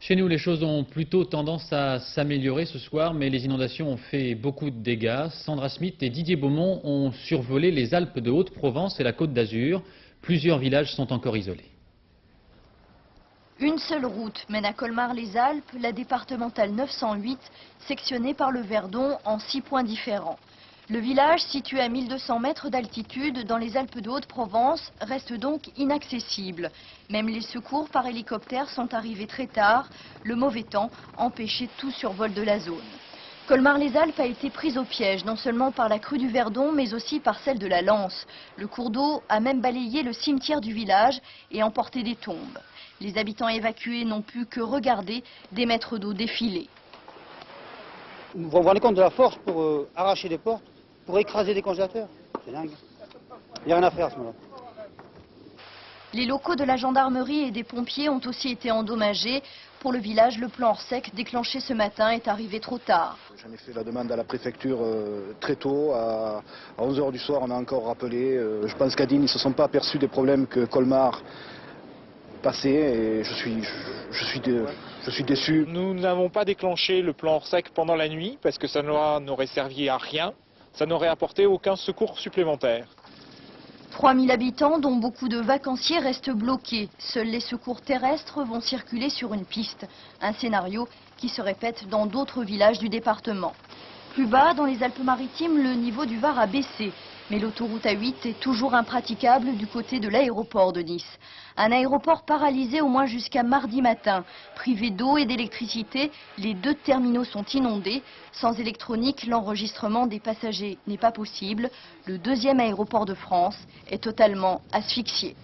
Chez nous, les choses ont plutôt tendance à s'améliorer ce soir, mais les inondations ont fait beaucoup de dégâts. Sandra Smith et Didier Beaumont ont survolé les Alpes de Haute-Provence et la Côte d'Azur. Plusieurs villages sont encore isolés. Une seule route mène à Colmar-les-Alpes, la départementale 908, sectionnée par le Verdon en 6 points différents. Le village, situé à 1200 mètres d'altitude dans les Alpes de Haute-Provence, reste donc inaccessible. Même les secours par hélicoptère sont arrivés très tard. Le mauvais temps empêchait tout survol de la zone. Colmar-les-Alpes a été prise au piège, non seulement par la crue du Verdon, mais aussi par celle de la Lance. Le cours d'eau a même balayé le cimetière du village et emporté des tombes. Les habitants évacués n'ont pu que regarder des mètres d'eau défiler. Vous vous rendez compte de la force pour arracher des portes, pour écraser des congélateurs? C'est dingue. Il n'y a rien à faire à ce moment-là. Les locaux de la gendarmerie et des pompiers ont aussi été endommagés. Pour le village, le plan hors sec déclenché ce matin est arrivé trop tard. J'en ai fait la demande à la préfecture très tôt, à 11 h du soir, on a encore rappelé. Je pense qu'à Digne, ils ne se sont pas aperçus des problèmes que Colmar passait et je suis déçu. Nous n'avons pas déclenché le plan hors sec pendant la nuit parce que ça n'aurait servi à rien, ça n'aurait apporté aucun secours supplémentaire. 3000 habitants, dont beaucoup de vacanciers, restent bloqués. Seuls les secours terrestres vont circuler sur une piste. Un scénario qui se répète dans d'autres villages du département. Plus bas, dans les Alpes-Maritimes, le niveau du Var a baissé. Mais l'autoroute A8 est toujours impraticable du côté de l'aéroport de Nice. Un aéroport paralysé au moins jusqu'à mardi matin. Privé d'eau et d'électricité, les 2 terminaux sont inondés. Sans électronique, l'enregistrement des passagers n'est pas possible. Le 2e aéroport de France est totalement asphyxié.